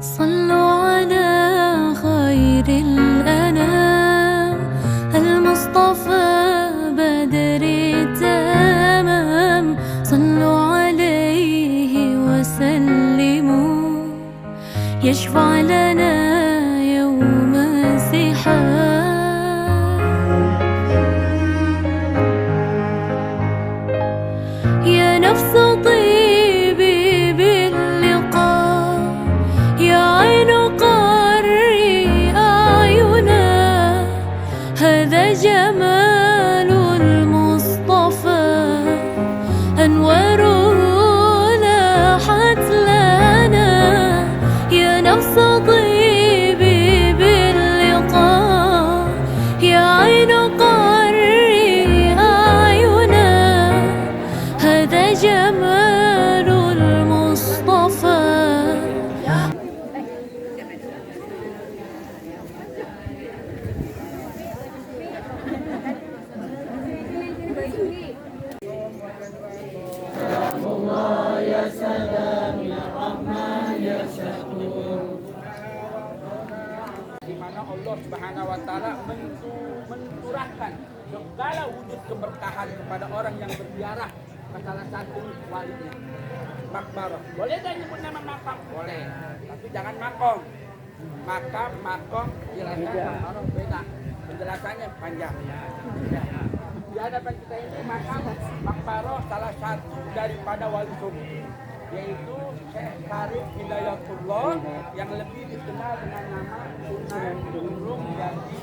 صلوا على خير الأنام المصطفى بدر التمام صلوا عليه وسلموا يشفع لنا يوم الزحام يا نفس طيبي باللقاء يا عين قري أعينا هذا جمال المصطفى أنواره لاحت لنا يا نفس طيبي باللقاء يا عين قري أعينا هذا جمال المصطفى di mana Allah Subhanahu wa taala mencurahkan segala wujud keberkahan kepada orang yang berziarah ke salah satu walinya. Makbarah. Boleh gak nyebut nama makam? Boleh. Tapi jangan makom. Makam, makom, jelaskan makam beda. Penjelasannya panjang. Di hadapan kita ini makam makbarah salah satu daripada wali sufi, yaitu Syekh Syarif Hidayatullah yang lebih dikenal dengan nama Sunan Gunung Jati.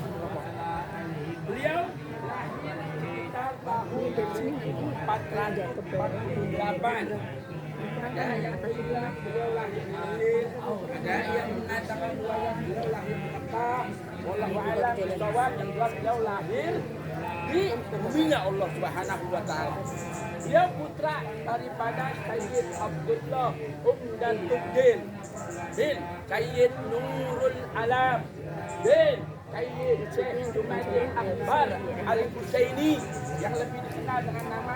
Beliau lahir sekitar tahun 1448. Ada yang bilang beliau lahir di Mesir, ada yang mengatakan beliau lahir di Mekah. Wallahu a'lam bishawab, yang jelas beliau lahir di buminya Allah Subhanahu wa taala. Dia putra daripada Sayyid Abdullah Umdatuddin bin Sayyid Nurul Alam bin Sayyid Syekh Jumadil Akbar Al-Husaini yang lebih dikenal dengan nama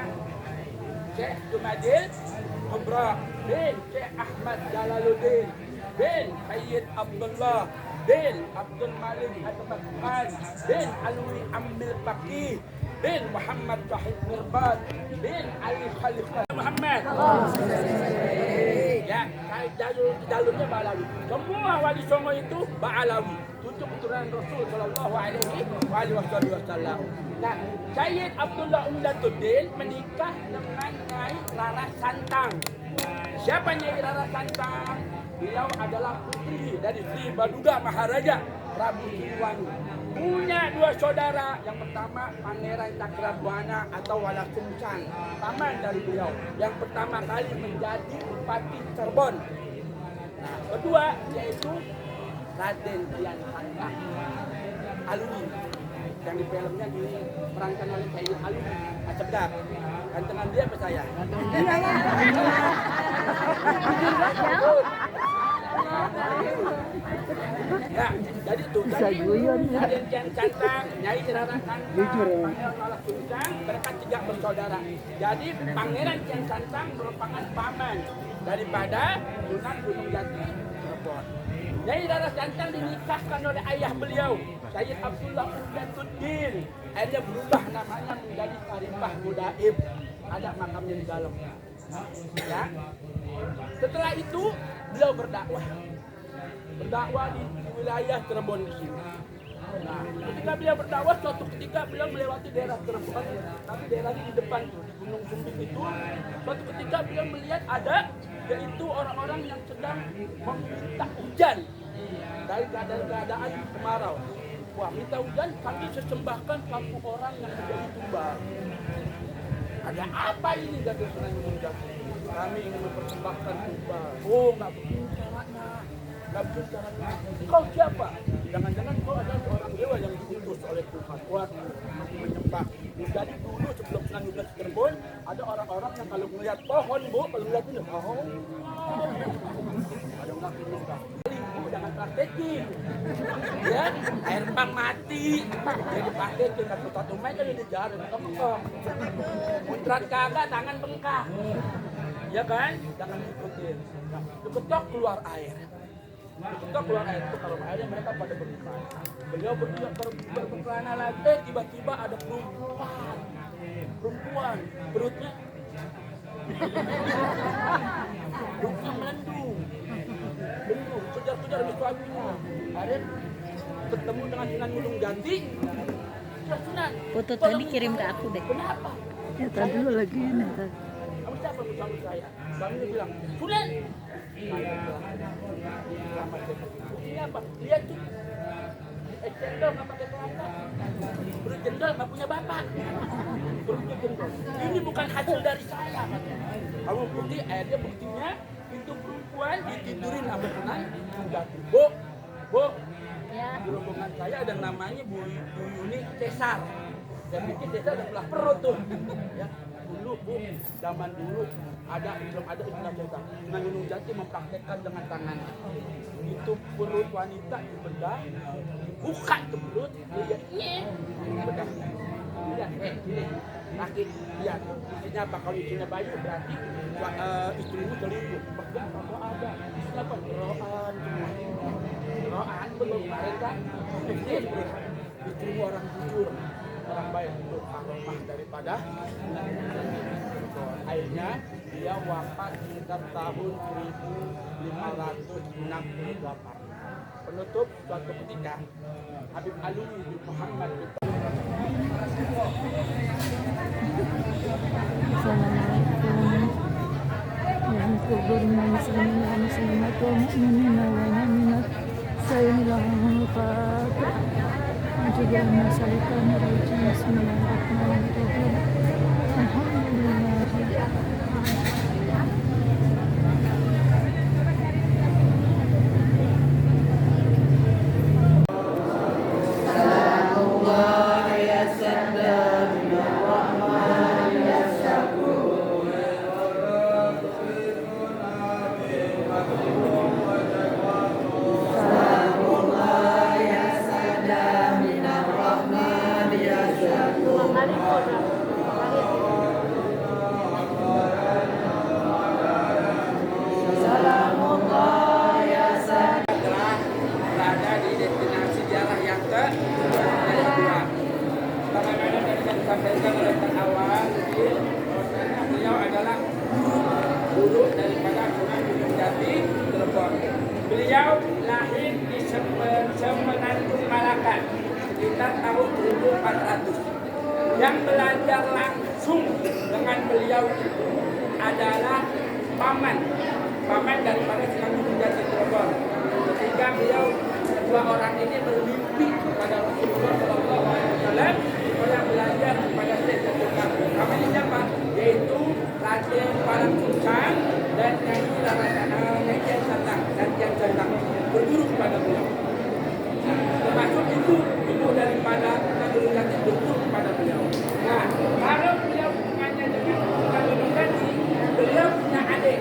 Syekh Jumadil Kubra bin Syekh Ahmad Jalaluddin bin Sayyid Abdullah bin Abdul Malik Al-Fatman bin Alwi Ambil Faqih bin Muhammad Sahib Mirbad bin Ali Khalifah Muhammad. Ya, jalurnya Ba'alawi. Semua wali songo itu Ba'alawi. Tujuh keturunan Rasul Sallallahu Alaihi Wasallam. Nah, Sayyid Abdullah Umdatuddin menikah dengan Nyai Rara Santang. Siapa Nyai Rara Santang? Beliau adalah putri dari Sri Baduga Maharaja Prabu Siliwangi. Punya dua saudara. Yang pertama Pangeran Cakrabuana atau Wala Sungsang, paman dari beliau, yang pertama kali menjadi Bupati Cirebon. Nah, kedua yaitu Raden Kian Santang Alwi, yang di filmnya diperankan oleh Sayyid Alwi. Sedap. Gantengan dia apa saya? Ya, jadi tuh tadi Raden Kian Santang, Nyai Rara Santang, Pangeran Wala Sungsang, mereka tiga bersaudara. Jadi Pangeran Kian Santang merupakan paman daripada Sunan Gunung Jati Cirebon. Nyai Rara Santang dinikahkan oleh ayah beliau, Sayyid Abdullah Umdatuddin. Akhirnya berubah namanya menjadi Saripah Mudaib. Ada makamnya di dalam. Ya. Setelah itu beliau berdakwah di wilayah Cirebon di sini. Nah, ketika beliau berdakwah, suatu ketika beliau melewati daerah Cirebon, tapi daerahnya di depan tuh, di Gunung Sumbing itu. Suatu ketika beliau melihat ada, yaitu orang-orang yang sedang meminta hujan dari keadaan kemarau. Wah, minta hujan, kami sesembahkan satu orang yang menjadi tumbal. Ada apa ini, kata Sunan Gunung Jati? Kami ingin mempersembahkan tumbal. Oh, nggak begini caranya. Kau siapa? Jangan-jangan kau adalah seorang dewa yang diutus oleh Tuhan. Wah, masih menyembah. Jadi dulu sebelum Sunan Gunung Cirebon, ada orang-orang yang kalau melihat pohon, Bu, kalau melihat ini pohon, ada orang menyembah. Jangan praktekin, ya, air pump mati, jadi praktekin, satu meter di jalan, kok, muncrat kagak, tangan bengkak, ya kan, jangan ikutin, kebetok keluar air. Ketika keluar air itu kalau airnya mereka pada berbuka. Beliau berdua berkelana lagi. Tiba-tiba ada perempuan perutnya melendung, kejar-kejar di suaminya. Akhirnya ketemu dengan Sunan Gunung Jati. Sunan, Foto tadi kirim ke aku deh. kenapa? Ya tadi dulu lagi ini. Kamu siapa suami saya? Suaminya bilang, Sunan. Ini apa? Lihat tuh. Jendol nggak pakai kelapa. Perut jendol nggak punya bapak. Perutnya jendol. Ini bukan hasil dari saya. Kamu bukti, akhirnya buktinya itu perempuan ditidurin sama Sunan Jati. Bu, Ya. di rombongan saya ada namanya Bu Yuni Cesar. Saya pikir Cesar udah belah perut tuh. Ya, dulu Bu, zaman dulu belum ada istilah Cesar. Sunan Gunung Jati mempraktekkan dengan tangannya. Itu perut wanita dibedah, dibuka ke perut, dia bedah. Lihat, ini laki, lihat. Isinya apa? Kalau isinya bayi berarti istrimu selingkuh. Bahkan kalau ada, isinya apa? Roan semua. Roan belum mereka. Istrimu orang jujur, orang baik itu aromah daripada. Akhirnya dia wafat sekitar tahun 1568. Penutup suatu ketika Habib Alwi bin Muhammad bin Assalamualaikum warahmatullahi wabarakatuh. Saya bilang Fatihah. Juga masalahkan rajin Bismillahirrahmanirrahim. Alhamdulillah. berada di destinasi sejarah yang kedua. Bagaimana dari yang disampaikan oleh Tan Awang, beliau adalah guru daripada Sunan Gunung Jati Cirebon. Beliau lahir di Semenanjung Malaka sekitar tahun 1400. Yang belajar langsung dengan beliau itu adalah paman daripada Sunan Gunung Jati Cirebon. Ketika beliau dua orang ini bermimpi kepada Rasulullah SAW supaya belajar kepada Syekh Jatuh Kamil. Namanya siapa? Yaitu Raden Palang Sungsang dan Nyai Larasana Kian Santang berguru kepada beliau. Termasuk ibu daripada Sunan Gunung Jati berguru kepada beliau. Nah, kalau beliau hubungannya dengan Sunan Gunung Jati, beliau punya adik.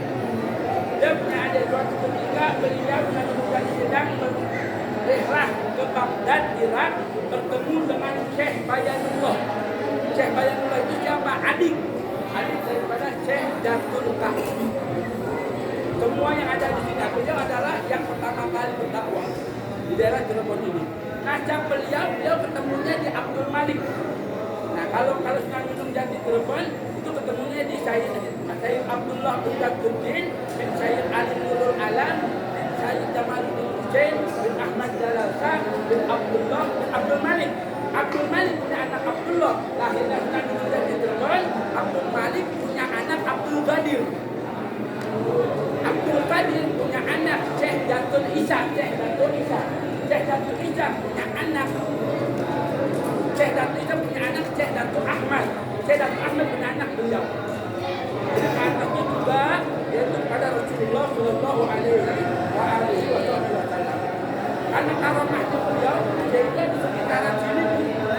Suatu ketika beliau Sunan Gunung Jati sedang berrihlah ke Baghdad, Irak, bertemu dengan Syekh Bayanullah. Syekh Bayanullah itu siapa? Adik daripada Syekh Jatuh Kamil. Semua yang ada di sini, beliau adalah yang pertama kali berdakwah di daerah Cirebon ini. Nah, beliau ketemunya di Abdul Malik. Nah, kalau Sunan Gunung Jati Cirebon itu ketemunya di Syekh Abdullah bin Jatuddin bin Syekh Ali Nurul Alam bin Syekh Jamaluddin Hussein bin Ahmad Jalalsa bin Abdullah bin Abdul Malik. Abdul Malik punya anak Abdullah, lahirnya Sunan Gunung Jati Cirebon. Abdul Malik punya anak Abdul Qadir. Abdul Qadir punya anak Syekh Jatuh Isa. Syekh Jatuh Isa punya anak Syekh Jatuh Ahmad. Syekh Jatuh Ahmad punya anak beliau. Jadi anaknya juga yaitu pada Rasulullah Shallallahu Alaihi Wasallam. Karena karomahnya beliau, sehingga di sekitaran sini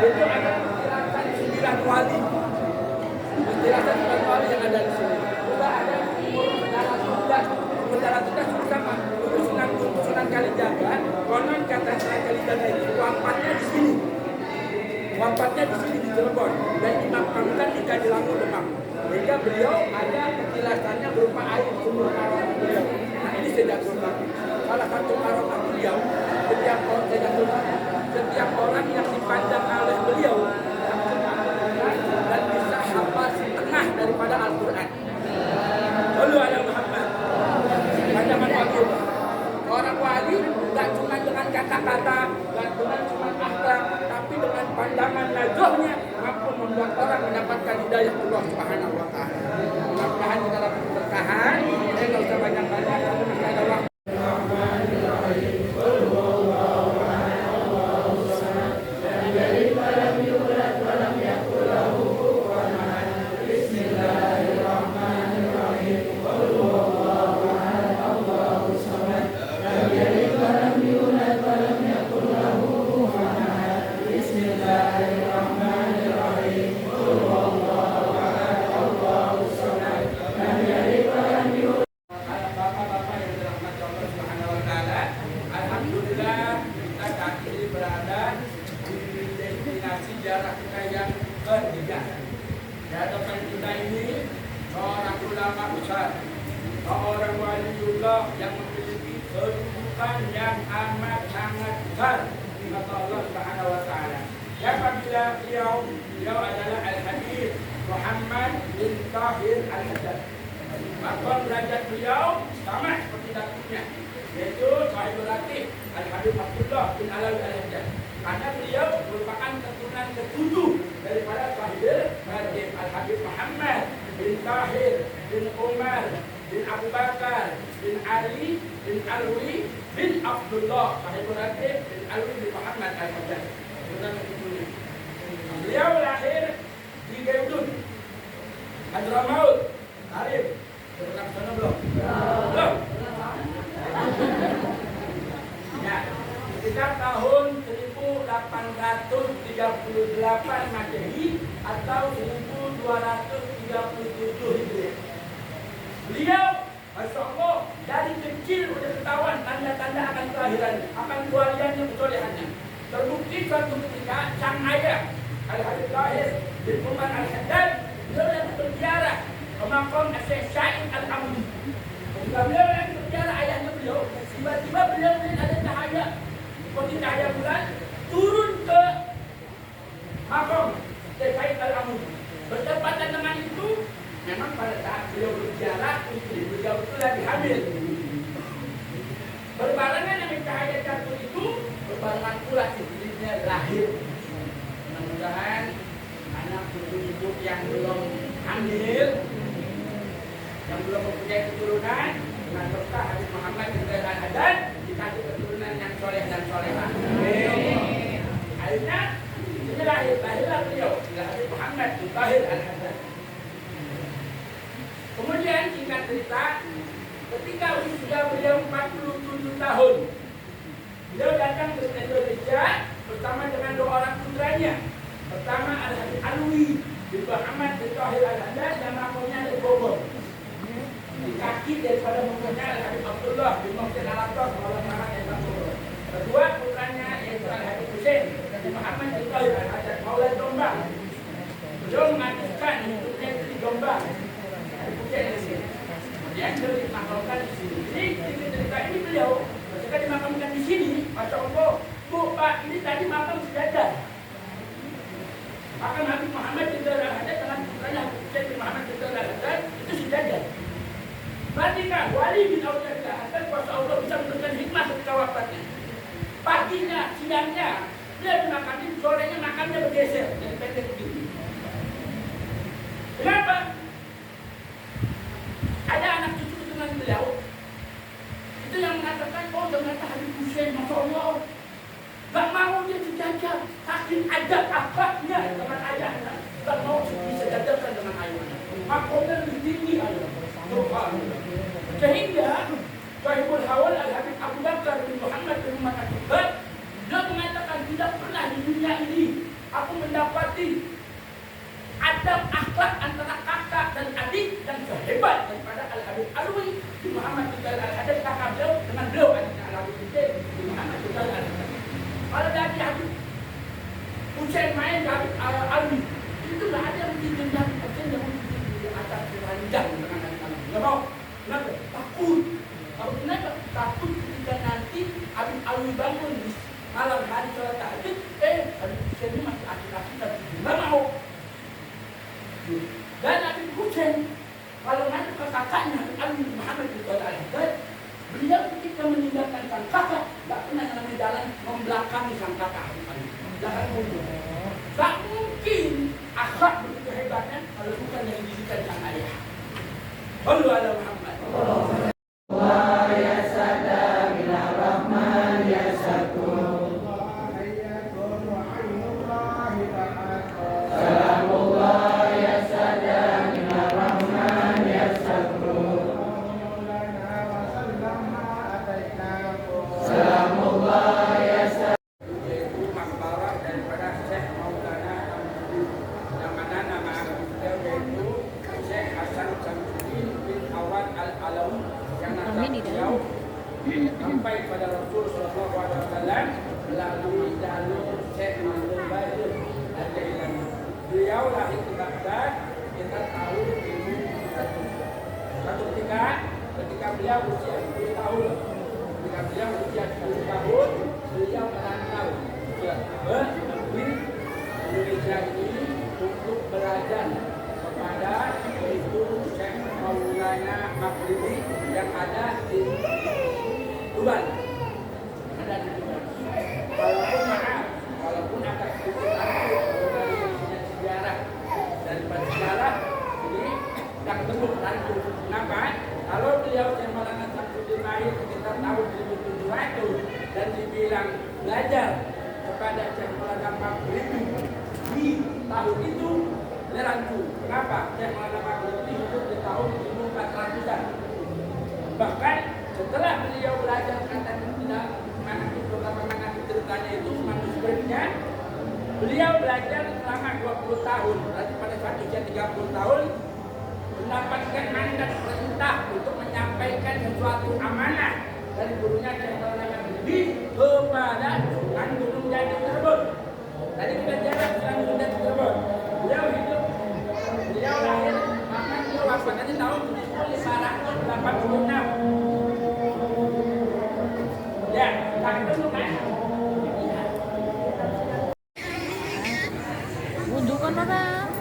itu ada penjelasan 9 wali. Penjelasan 9 wali yang ada di sini. Juga ada Mendarat tugas bersama Sunan Kalijaga. Konon kata Sunan Kalijaga itu wafatnya di sini. Wafatnya di sini di Cirebon dan dimakamkan di Kadilangu Demak. Sehingga beliau ada penjelasannya berupa air sumur karomah beliau. Nah, ini sejak salah satu karomah beliau, setiap orang yang dipandang oleh beliau dan bisa hafal setengah daripada Al-Quran. Lalu ada Muhammad, pandangan wali. Orang wali tidak cuma dengan kata-kata, tidak cuma akhlak, tapi dengan pandangan najahnya mampu membuat orang mendapatkan hidayah Allah Subhanahu wa taala. Mudah-mudahan kita dapat keberkahan. Saya nggak usah banyak-banyak, tapi masih ada waktu. Sejarah kita yang ketiga. Di hadapan kita ini seorang ulama besar, seorang waliullah yang memiliki kedudukan yang amat sangat besar di mata Allah Subhanahu wa taala. Siapa beliau adalah Al-Habib Muhammad bin Tahir Al-Haddad. Maqam derajat beliau sama seperti datuknya, yaitu Sahibul Ratib Al-Habib Abdullah bin Alawi Al-Haddad. Karena beliau merupakan keturunan ketujuh daripada Sahibul Ratib Al-Habib Muhammad bin Tahir bin Umar bin Abu Bakar bin Ali bin Alwi bin Abdullah Sahibul Ratib bin Alwi bin Muhammad Al-Haddad. Beliau lahir di Gaudun, Hadramaut, Arif. Pernah sana belum? Belum. Ya, sekitar tahun 1838 Masehi atau 1237 Hijriah. Beliau, Masya Allah, dari kecil sudah ketahuan tanda-tanda akan kelahiran, akan kewaliannya, kesolehannya. Terbukti suatu ketika sang ayah Al-Habib Tahir bin Umar Al-Haddad, beliau yang berziarah ke makam Syekh Said Al-Amudi. Ketika beliau yang berziarah ayahnya beliau, tiba-tiba beliau melihat ada cahaya seperti cahaya bulan turun ke makam Syekh Said Al-Amudi. Bertepatan dengan itu, memang pada saat beliau berziarah, istri beliau itu lagi hamil. Berbarengan dengan cahaya jatuh itu, berbarengan pula istrinya lahir. Mudah-mudahan anak ibu yang belum hamil, yang belum mempunyai keturunan, dengan berkah Habib Muhammad bin Tahir Al-Haddad dikasih keturunan yang soleh dan solehah. Akhirnya ini lahirlah beliau, Habib Muhammad bin Tahir Al-Haddad. Kemudian singkat cerita, ketika usia beliau 47 tahun, beliau datang ke Indonesia bersama dengan dua orang putranya. Pertama Al-Habib Alwi bin Muhammad bin Tahir Al-Haddad yang makamnya di Bogor. Di kaki daripada makamnya Al-Habib Abdullah bin Muhsin Al-Abbas Maulana yang Bogor. Kedua putranya yaitu Al-Habib Husain bin Muhammad bin Tahir Al-Haddad Maulana Jombang. Beliau menghabiskan hidupnya di Jombang. Kemudian beliau dimakamkan di sini. Jadi cerita ini beliau ketika dimakamkan di sini, Masya Allah, Bu, Pak, ini tadi makam sejajar. Makam Habib Muhammad bin Tahir Al-Haddad dengan putranya Habib Husain bin Muhammad bin Tahir Al-Haddad itu sejajar. Berarti kan wali bin Aulia Al-Haddad kuasa Allah bisa memberikan hikmah ketika wafatnya. Paginya, siangnya, beliau dimakamin, sorenya makamnya bergeser dari pendek begini. Kenapa? Ada anak cucu keturunan beliau itu yang mengatakan, oh ternyata Habib Husain, Masya Allah, gak mau dia dijajah, saking ada akhlaknya dengan ayahnya, gak mau disejajarkan dengan ayahnya, makamnya lebih tinggi ayahnya. Sehingga Sahibul Hawal Al-Habib Abu Bakar bin Muhammad bin Umar Al-Haddad, dia mengatakan tidak pernah di dunia ini aku mendapati adab akhlak antara kakak dan adik yang sehebat daripada Al-Habib Alwi bin Muhammad bin Tahir Al-Haddad, kakak beliau dengan beliau adiknya Al-Habib Husain bin Muhammad bin Tahir Al-Haddad. Kalau dari Habib Husain main ke Habib Alwi, itu nggak ada yang bikin Habib Husain yang bikin di atas ranjang dengan adik-adik. Nggak mau, kenapa? Takut. Kalau kenapa? Takut ketika nanti Awi bangun malam hari sholat tahajud, Habib Hussein ini masih aki-aki tapi nggak mau. Dan Habib Hussein kalau nanti ke kakaknya Habib Muhammad bin Al-Hidayat, beliau ketika meninggalkan sang kakak nggak pernah namanya jalan membelakangi sang kakak, jangan mundur. Tak mungkin akhlak begitu hebatnya kalau bukan yang didikan sang ayah. Sallu ala Muhammad. Sampai pada Rasul Sallallahu Alaihi Wasallam melalui jalur Syekh Mahmud Baitur Al-Jailani. Beliau lahir di Baghdad kita tahun 1100. Suatu ketika beliau usia 10 tahun, beliau merantau ke Indonesia ini untuk belajar kepada yaitu Syekh Maulana Maghribi yang ada di Tuban. Ada di Tuban. Walaupun agak sedikit dari sejarah daripada sejarah ini tak ketemu rancu. Kenapa? Kalau beliau yang Maulana Samsudin lahir sekitar tahun 1700 dan dibilang belajar kepada Syekh Maulana Maghribi di tahun itu rancu. Kenapa? Syekh Maulana Maghribi hidup di tahun 1400-an. Bahkan setelah beliau belajar kata tidak mana ceritanya itu manuskripnya, beliau belajar selama 20 tahun. Berarti pada saat usia 30 tahun mendapatkan mandat perintah untuk menyampaikan sesuatu amanah dari gurunya Syekh Maulana Maghribi kepada Sultan Gunung Jati tersebut. Tadi kita jalan Sultan Gunung Jati tersebut. Beliau lahir, maka beliau wafat di tahun 1586. Ya, tak ketemu kan? Undukan orang.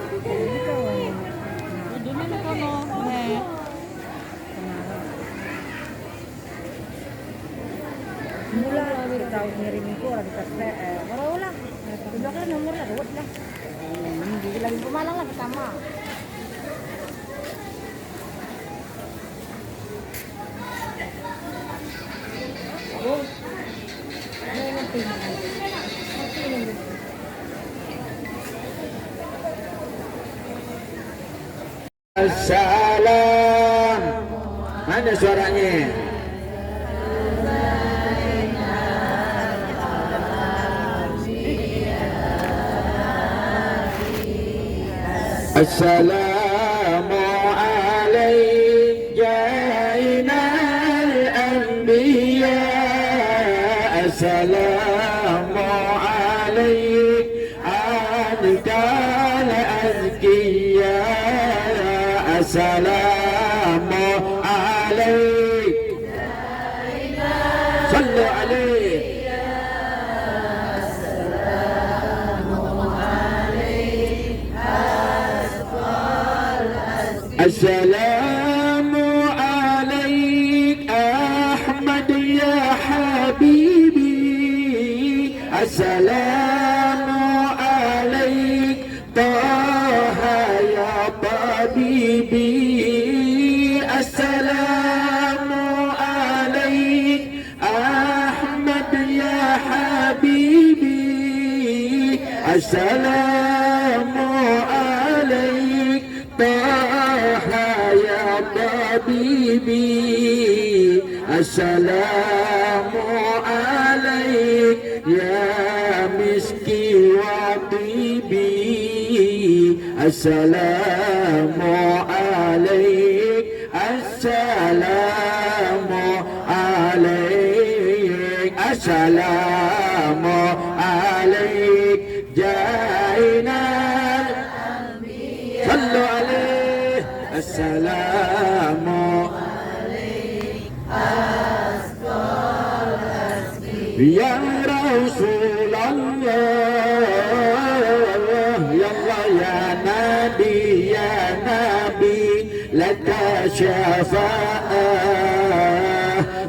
Undunin na kono. Mula lagi tahu ngirim itu orang kita baru lah. Sudah kan nomor lah, buat lah. Jadi lagi pemalang lah pertama. Oh, ini ngerti. Assalam. Mana suaranya? Assalamu alaikum jainal anbiya. Assalamu alaikum adkal azkiya. Assalamu alaikum. Sallu alaihi. السلام عليك أحمد يا حبيبي. السلام عليك طه يا طبيبي. السلام عليك أحمد يا حبيبي. السلام عليك طه يا طبيبي. السلام عليك يا مسكي وطيبي. السلام عليك. السلام عليك. السلام عليك جاينا. صلوا عليه. السلام عليك أسكال أسكي. Ya Rasulullah, ya Allah ya Nabi, laka syafa'ah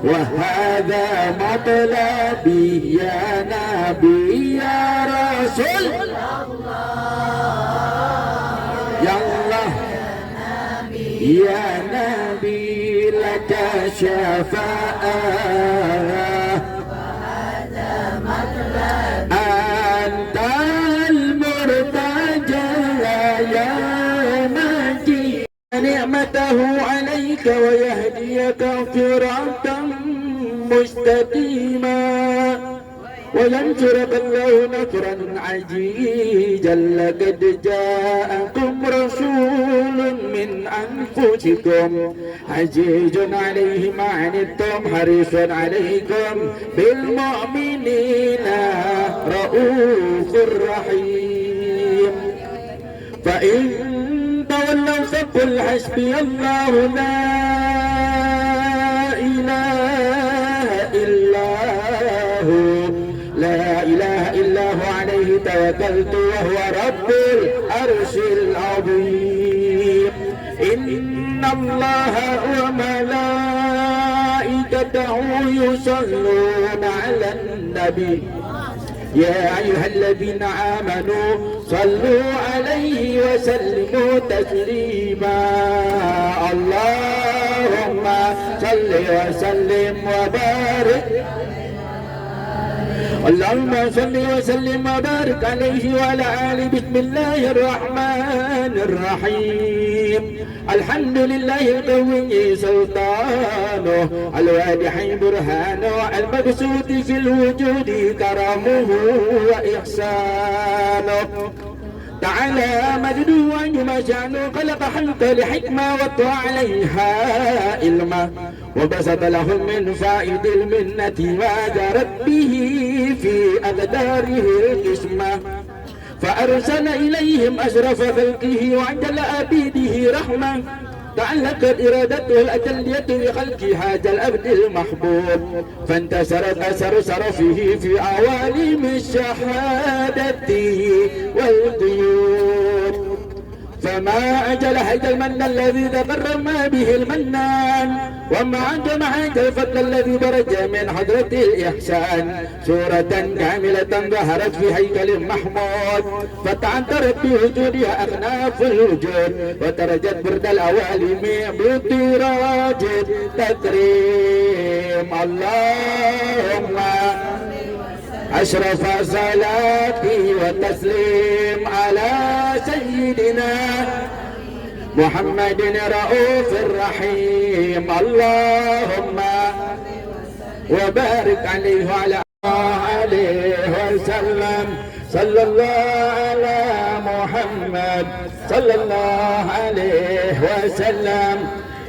wa hadha matlabi ya Nabi ya Rasul. Ya Allah ya Nabi, laka syafa'ah أنت المرتجى يا مجيد نعمته عليك ويهديك صراطا مستقيما وينصرك الله نصرا عزيزا لقد جاءكم رسول من أنفسكم عزيز عليه ما عنتم حريص عليكم بالمؤمنين رؤوف رحيم فإن تولوا فقل حسبي الله لا إله إلا هو لا إله إلا هو عليه توكلت وهو رب العرش العظيم إن الله وملائكته يصلون على النبي يا أيها الذين آمنوا صلوا عليه وسلموا تسليما اللهم صل وسلم وبارك اللهم صل وسلم وبارك عليه وعلى آله بسم الله الرحمن الرحيم الحمد لله القوي سلطانه الواضح برهانه المبسوط في الوجود كرمه وإحسانه تعالى مجده وعجم شانه خلق حلق لحكمة وطوى عليها علما وبسط لهم من فائد المنة ما جرت به في أقداره القسمة فأرسل إليهم أشرف خلقه وعجل أبيده رحمة تعلقت إرادته الأجلية لخلق هذا الأبد المحبوب فانتشرت أثر شرفه في عوالم الشهادة والقيود فما أجل هذا المن الذي تكرم به المنان وما جمع هذا الفضل الذي برج من حضرة الإحسان سورة كاملة ظهرت في هيكل محمود فتعنترت بوجودها أغناف الوجود وترجت برد الأوالم بطراج التكريم اللهم أشرف صلاتي وتسليم على سيدنا محمد رؤوف الرحيم اللهم وبارك عليه وعلى آله وسلم صلى الله على محمد صلى الله عليه وسلم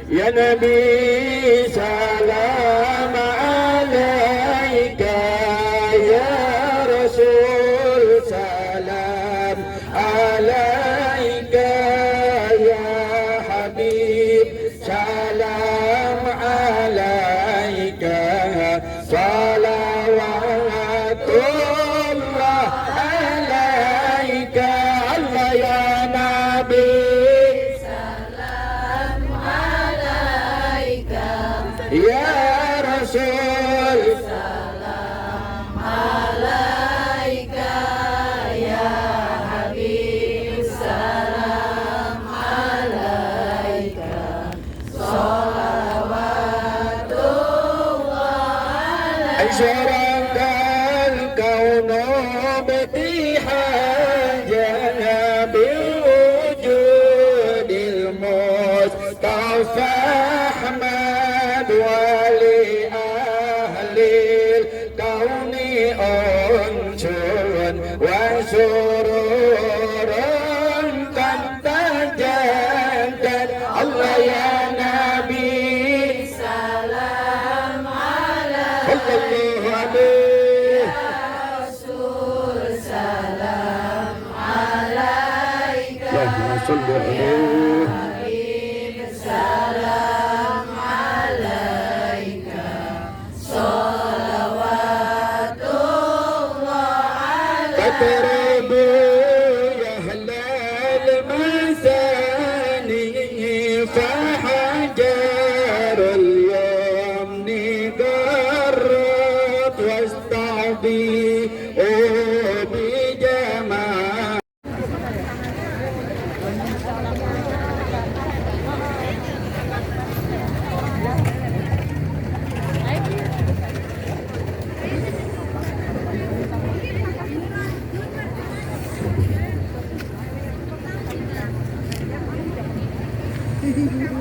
يا نبي سلام عليك يا رسول سلام عليك يا حبيب سلام عليك صلوات الله عليك الله يا نبي سلام عليك يا رسول أشرق الكون باتحاجا بوجود المصطفى أحمد ولأهل الكون أنس وسرور قد تجدد الله يا نبي سلام عليك صل عليه حبيب سلام عليك صلوات اقربوا يا أهل المساني فحجر اليمن قرط واستعضيوا بجمال Hehehe